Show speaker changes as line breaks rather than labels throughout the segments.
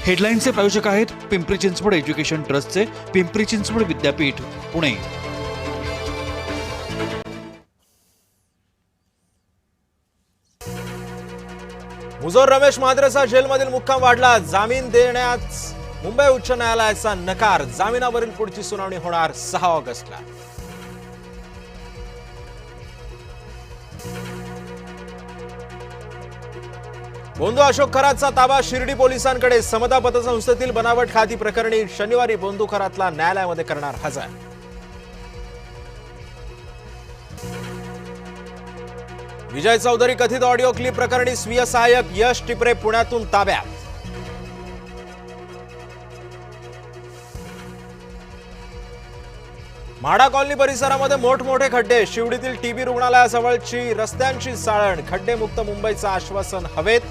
हेडलाईनचे प्रायोजक आहेत पिंपरी चिंचवड एज्युकेशन ट्रस्टचे पिंपरी चिंचवड विद्यापीठ पुणे।
मुजोर रमेश म्हात्रेचा जेलमधील मुक्काम वाढला। जामीन देण्यास मुंबई उच्च न्यायालयाचा नकार। जामिनावरील पुढची सुनावणी होणार 6 ऑगस्टला। बोंधू अशोक खरातचा ताबा शिर्डी पोलिसांकडे। समता पतसंस्थेतील बनावट खाती प्रकरणी शनिवारी बोंधू खरातला न्यायालयामध्ये करणार हजर। विजय चौधरी कथित ऑडिओ क्लिप प्रकरणी स्वीय सहाय्यक यश टिपरे पुण्यातून ताब्यात। म्हाडा कॉलनी परिसरामध्ये मोठमोठे खड्डे। शिवडीतील टीबी रुग्णालयाजवळची रस्त्यांची साळण। खड्डेमुक्त मुंबईचं आश्वासन हवेत।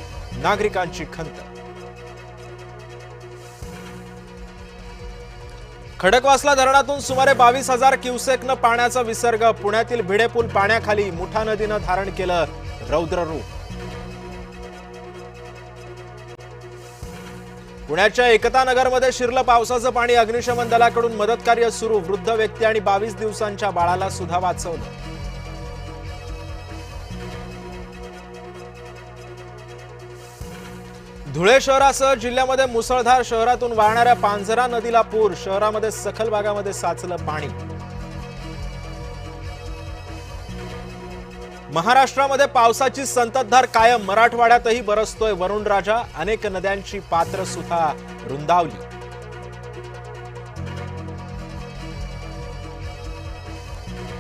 नागरिकांची खंत। खडकवासला धरणातून सुमारे 22,000 क्युसेकनं पाण्याचा विसर्ग। पुण्यातील भिडेपूल पाण्याखाली। मुठा नदीनं धारण केलं रौद्र रूप। पुण्याच्या एकता नगरमध्ये शिरलं पावसाचं पाणी। अग्निशमन दलाकडून मदत कार्य सुरू। वृद्ध व्यक्ती आणि 22 दिवसांच्या बाळाला सुद्धा वाचवलं। धुळे शहरासह जिल्ह्यामध्ये मुसळधार। शहरातून वाहणाऱ्या पांझरा नदीला पूर। शहरामध्ये सखल भागामध्ये साचलं पाणी। महाराष्ट्रामध्ये पावसाची संततधार कायम। मराठवाड्यातही बरसतोय वरुण राजा। अनेक नद्यांची पात्र सुद्धा रुंदावली।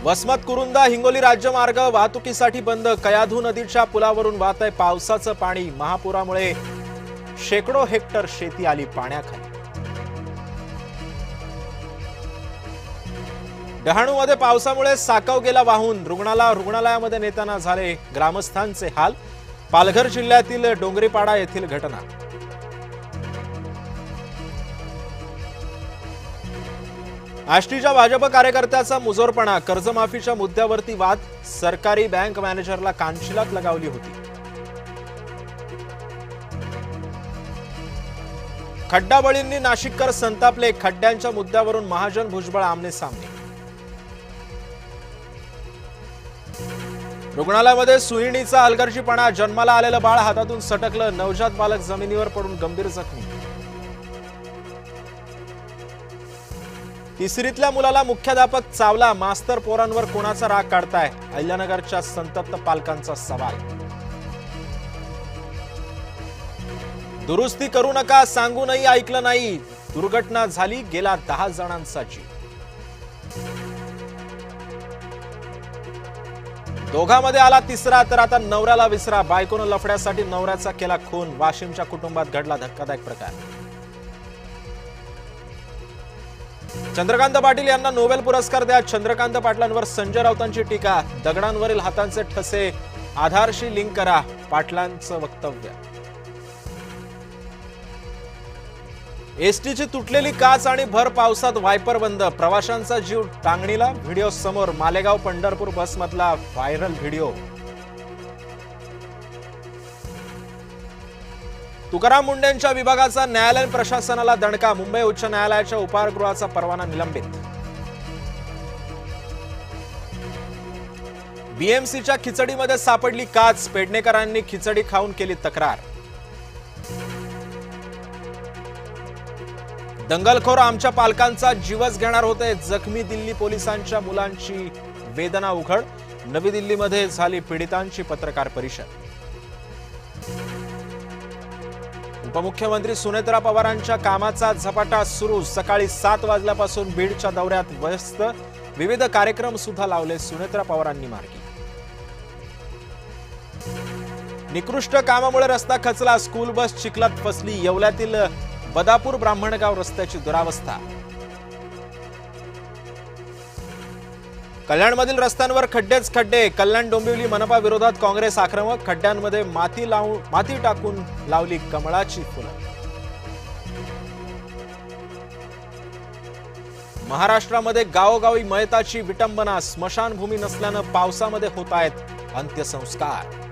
वसमत कुरुंदा हिंगोली राज्यमार्ग वाहतुकीसाठी बंद। कयाधू नदीच्या पुलावरून वाहतंय पावसाचं पाणी। महापुरामुळे शेकडो हेक्टर शेती आली पाण्याखाली। डहाणूमध्ये पावसामुळे साकव गेला वाहून। रुग्णालयामध्ये नेताना झाले ग्रामस्थांचे हाल। पालघर जिल्ह्यातील डोंगरीपाडा येथील घटना। आष्टीच्या भाजप कार्यकर्त्याचा मुजोरपणा। कर्जमाफीच्या मुद्द्यावरती वाद। सरकारी बँक मॅनेजरला कानशिलात लगावली होती। खड्डाबळींनी नाशिककर संतापले। खड्ड्यांच्या मुद्द्यावरून महाजन भुजबळ आमने सामने। रुग्णालयामध्ये सुईणीचा हलगर्जीपणा। जन्माला आलेलं बाळ हातातून सटकलं। नवजात बालक जमिनीवर पडून गंभीर जखमी। तिसरीतल्या मुलाला मुख्याध्यापक चावला। मास्तर पोरांवर कोणाचा राग काढताय? अहिल्यानगरच्या संतप्त पालकांचा सवाल। दुरुस्ती करू नका सांगूनही ऐकलं नाही। दुर्घटना झाली, गेला 10 जणांचा जीव। दोघांमध्ये आला तिसरा तर आता नवऱ्याला विसरा। बायकोनं लफड्यासाठी नवऱ्याचा केला खून। वाशिमच्या कुटुंबात घडला धक्कादायक प्रकार। चंद्रकांत पाटील यांना नोबेल पुरस्कार द्या। चंद्रकांत पाटलांवर संजय राऊतांची टीका। दगडांवरील हातांचे ठसे आधारशी लिंक करा, पाटलांचं वक्तव्य। एसटीची तुटलेली काच आणि भर पावसात वायपर बंद। प्रवाशांचा जीव टांगणीला। व्हिडिओ समोर। मालेगाव पंढरपूर बसमधला व्हायरल व्हिडिओ। तुकाराम मुंढेंच्या विभागाचा न्यायालयीन प्रशासनाला दणका। मुंबई उच्च न्यायालयाच्या उपाहारगृहाचा परवाना निलंबित। बीएमसीच्या खिचडीमध्ये सापडली काच। पेडणेकरांनी खिचडी खाऊन केली तक्रार। दंगलखोर आमच्या पालकांचा जीवच घेणार होते। जखमी दिल्ली पोलिसांच्या मुलांची वेदना उघड। नवी दिल्लीमध्ये झाली पीडितांची पत्रकार परिषद। उपमुख्यमंत्री सुनेत्रा पवारांच्या कामाचा झपाटा सुरू। सकाळी 7 वाजल्यापासून बीडच्या दौऱ्यात व्यस्त। विविध कार्यक्रम सुद्धा लावले सुनेत्रा पवारांनी मार्गी। निकृष्ट कामामुळे रस्ता खचला। स्कूल बस चिखलात फसली। येवल्यातील बदापूर ब्राह्मणगाव रस्त्याची दुरावस्था। कल्याणमधील रस्त्यांवर खड्डेच खड्डे। कल्याण डोंबिवली मनपा विरोधात काँग्रेस आक्रमक। खड्ड्यांमध्ये माती टाकून लावली कमळाची फुलं। महाराष्ट्रामध्ये गावोगावी मयताची विटंबना। स्मशानभूमी नसल्यानं पावसामध्ये होत आहेत अंत्यसंस्कार।